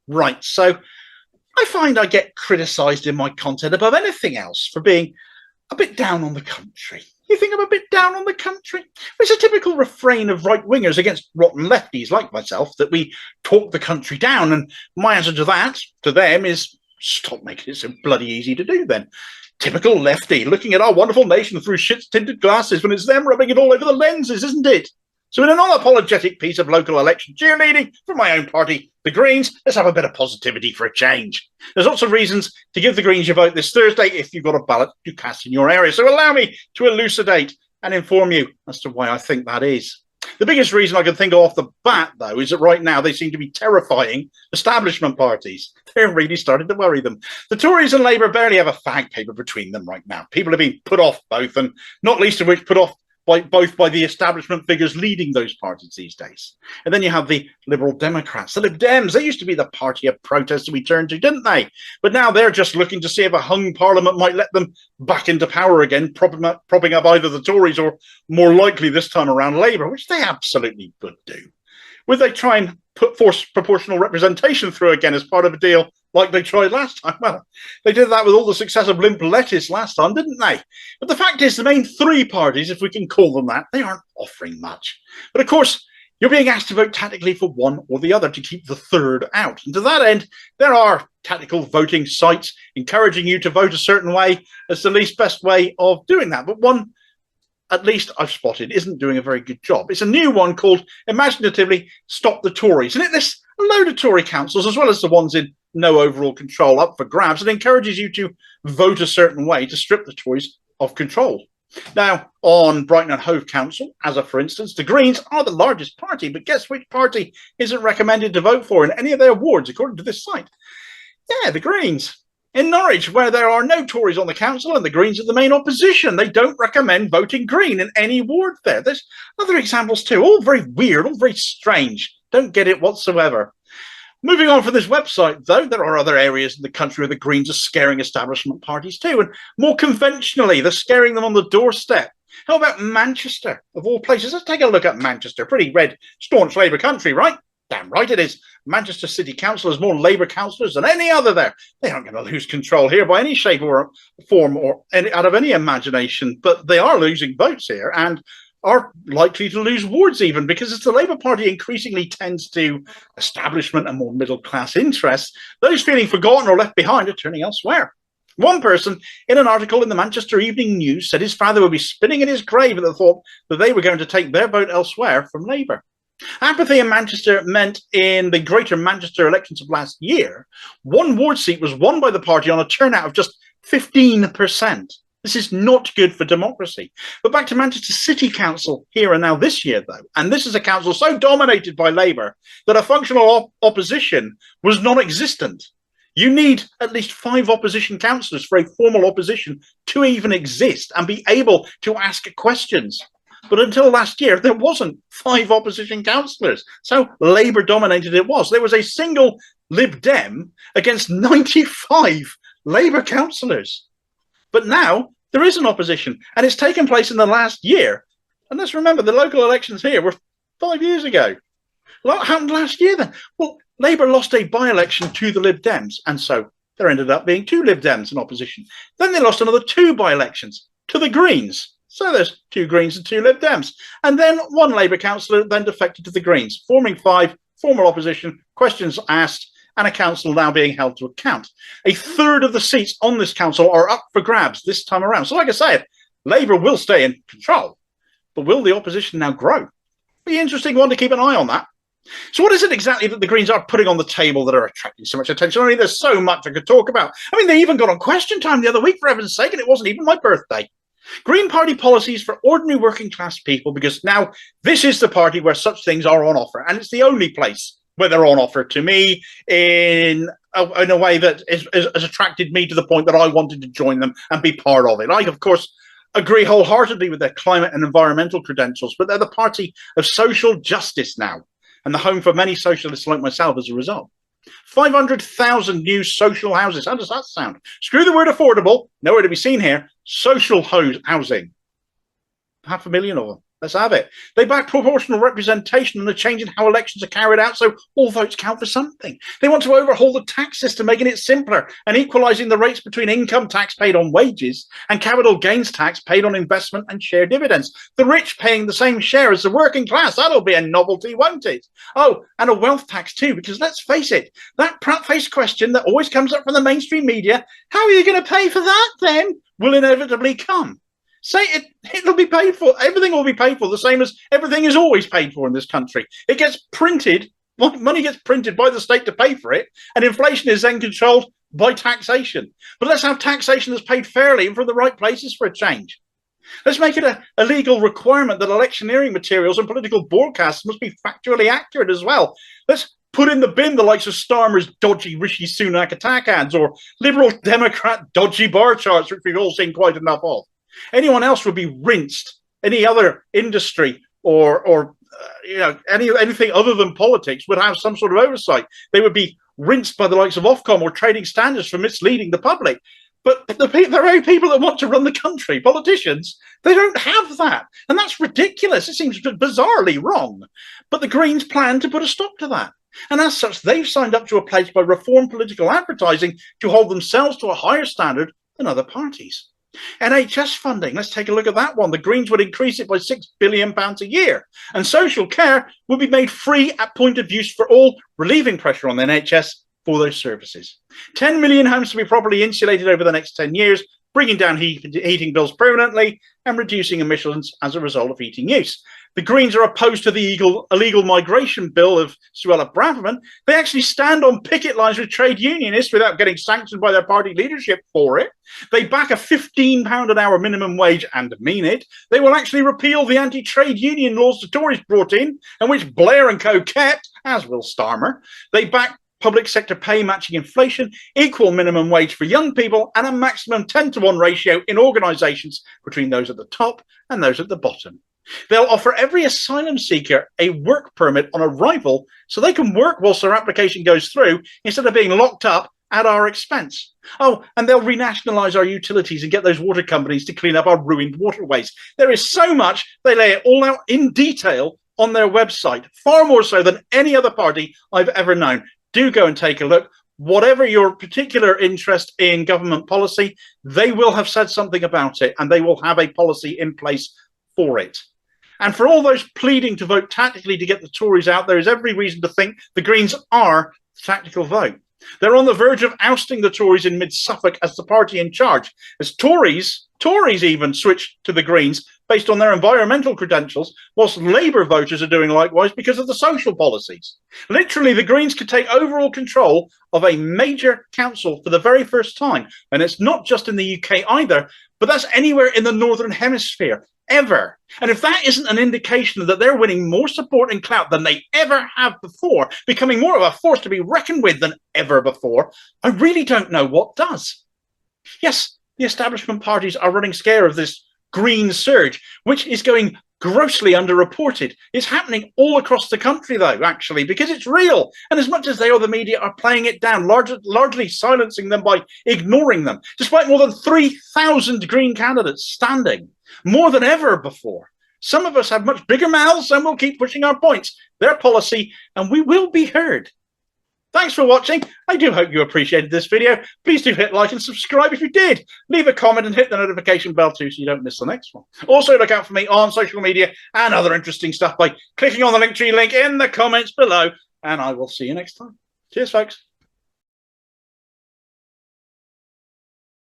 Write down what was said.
Right, so I find I get criticised in my content above anything else for being a bit down on the country. You think I'm a bit down on the country? It's a typical refrain of right-wingers against rotten lefties like myself that we talk the country down, and my answer to that, to them, is stop making it so bloody easy to do then. Typical lefty, looking at our wonderful nation through shit-tinted glasses when it's them rubbing it all over the lenses, isn't it? So in an unapologetic piece of local election cheerleading from my own party, the Greens, let's have a bit of positivity for a change. There's lots of reasons to give the Greens your vote this Thursday if you've got a ballot to cast in your area. So allow me to elucidate and inform you as to why I think that is. The biggest reason I can think of off the bat, though, is that right now they seem to be terrifying establishment parties. They're really starting to worry them. The Tories and Labour barely have a fag paper between them right now. People are being put off both, and not least of which put off by the establishment figures leading those parties these days. And then you have the Liberal Democrats, the Lib Dems. They used to be the party of protest that we turned to, didn't they? But now they're just looking to see if a hung parliament might let them back into power again, propping up either the Tories or, more likely this time around, Labour, which they absolutely could do. Would they try and force proportional representation through again as part of a deal like they tried last time? Well, they did that with all the success of limp lettuce last time, didn't they? But the fact is, the main three parties, if we can call them that, they aren't offering much. But of course, you're being asked to vote tactically for one or the other to keep the third out. And to that end, there are tactical voting sites encouraging you to vote a certain way as the least best way of doing that. But one, at least I've spotted, isn't doing a very good job. It's a new one called Imaginatively Stop the Tories. And it lists a load of Tory councils, as well as the ones in no overall control, up for grabs, and encourages you to vote a certain way to strip the Tories of control. Now, on Brighton and Hove Council, as for instance, the Greens are the largest party, but guess which party isn't recommended to vote for in any of their wards, according to this site? Yeah, the Greens. In Norwich, where there are no Tories on the council and the Greens are the main opposition, they don't recommend voting Green in any ward there. There's other examples too, all very weird, all very strange. Don't get it whatsoever. Moving on from this website, though, there are other areas in the country where the Greens are scaring establishment parties too, and more conventionally, they're scaring them on the doorstep. How about Manchester, of all places? Let's take a look at Manchester. Pretty red, staunch Labour country, right? Damn right it is. Manchester City Council has more Labour councillors than any other there. They aren't going to lose control here by any shape or form or out of any imagination, but they are losing votes here and are likely to lose wards even, because as the Labour Party increasingly tends to establishment and more middle-class interests, those feeling forgotten or left behind are turning elsewhere. One person in an article in the Manchester Evening News said his father would be spinning in his grave at the thought that they were going to take their vote elsewhere from Labour. Apathy in Manchester meant in the Greater Manchester elections of last year, one ward seat was won by the party on a turnout of just 15%. This is not good for democracy. But back to Manchester City Council here and now this year, though. And this is a council so dominated by Labour that a functional opposition was non-existent. You need at least 5 opposition councillors for a formal opposition to even exist and be able to ask questions. But until last year, there wasn't 5 opposition councillors. So Labour dominated it was. There was a single Lib Dem against 95 Labour councillors. But now there is an opposition, and it's taken place in the last year. And let's remember, the local elections here were 5 years ago. What happened last year then? Well, Labour lost a by-election to the Lib Dems, and so there ended up being 2 Lib Dems in opposition. Then they lost another 2 by-elections to the Greens. So there's 2 Greens and 2 Lib Dems. And then 1 Labour councillor then defected to the Greens, forming 5 formal opposition, questions asked, and a council now being held to account. A third of the seats on this council are up for grabs this time around. So like I said, Labour will stay in control, but will the opposition now grow? Be an interesting one to keep an eye on that. So what is it exactly that the Greens are putting on the table that are attracting so much attention? I mean, there's so much I could talk about. I mean, they even got on Question Time the other week, for heaven's sake, and it wasn't even my birthday. Green Party policies for ordinary working class people, because now this is the party where such things are on offer, and it's the only place where they're on offer to me in a way that has attracted me to the point that I wanted to join them and be part of it. I, of course, agree wholeheartedly with their climate and environmental credentials, but they're the party of social justice now, and the home for many socialists like myself as a result. 500,000 new social houses. How does that sound? Screw the word affordable. Nowhere to be seen here. Social housing. 500,000 of them. Let's have it. They back proportional representation and a change in how elections are carried out so all votes count for something. They want to overhaul the tax system, making it simpler and equalising the rates between income tax paid on wages and capital gains tax paid on investment and share dividends. The rich paying the same share as the working class. That'll be a novelty, won't it? Oh, and a wealth tax too, because let's face it, that face question that always comes up from the mainstream media, how are you going to pay for that then, will inevitably come. Say it'll be paid for. Everything will be paid for, the same as everything is always paid for in this country. It gets printed, money gets printed by the state to pay for it, and inflation is then controlled by taxation. But let's have taxation that's paid fairly and from the right places for a change. Let's make it a legal requirement that electioneering materials and political broadcasts must be factually accurate as well. Let's put in the bin the likes of Starmer's dodgy Rishi Sunak attack ads or Liberal Democrat dodgy bar charts, which we've all seen quite enough of. Anyone else would be rinsed. Any other industry or anything other than politics would have some sort of oversight. They would be rinsed by the likes of Ofcom or trading standards for misleading the public. But the very people that want to run the country, politicians, they don't have that. And that's ridiculous. It seems bizarrely wrong. But the Greens plan to put a stop to that. And as such, they've signed up to a pledge by Reform Political Advertising to hold themselves to a higher standard than other parties. NHS funding, let's take a look at that one. The Greens would increase it by £6 billion a year, and social care would be made free at point of use for all, relieving pressure on the NHS for those services. 10 million homes to be properly insulated over the next 10 years, bringing down heating bills permanently and reducing emissions as a result of heating use. The Greens are opposed to the illegal migration bill of Suella Braverman. They actually stand on picket lines with trade unionists without getting sanctioned by their party leadership for it. They back a £15 an hour minimum wage and mean it. They will actually repeal the anti-trade union laws the Tories brought in, and which Blair and co kept, as will Starmer. They back public sector pay matching inflation, equal minimum wage for young people, and a maximum 10-to-1 ratio in organisations between those at the top and those at the bottom. They'll offer every asylum seeker a work permit on arrival so they can work whilst their application goes through instead of being locked up at our expense. Oh, and they'll renationalise our utilities and get those water companies to clean up our ruined waterways. There is so much. They lay it all out in detail on their website, far more so than any other party I've ever known. Do go and take a look. Whatever your particular interest in government policy, they will have said something about it, and they will have a policy in place for it. And for all those pleading to vote tactically to get the Tories out, there is every reason to think the Greens are the tactical vote. They're on the verge of ousting the Tories in mid-Suffolk as the party in charge, as Tories even switched to the Greens based on their environmental credentials, whilst Labour voters are doing likewise because of the social policies. Literally, the Greens could take overall control of a major council for the very first time. And it's not just in the UK either, but that's anywhere in the Northern Hemisphere. Ever. And if that isn't an indication that they're winning more support and clout than they ever have before, becoming more of a force to be reckoned with than ever before, I really don't know what does. Yes, the establishment parties are running scare of this green surge, which is going grossly underreported. It's happening all across the country, though, actually, because it's real. And as much as they or the media are playing it down, largely silencing them by ignoring them, despite more than 3,000 Green candidates standing, more than ever before. Some of us have much bigger mouths and we'll keep pushing our points, their policy, and we will be heard. Thanks for watching. I do hope you appreciated this video. Please do hit like and subscribe if you did. Leave a comment and hit the notification bell too so you don't miss the next one. Also look out for me on social media and other interesting stuff by clicking on the Linktree link in the comments below. And I will see you next time. Cheers, folks.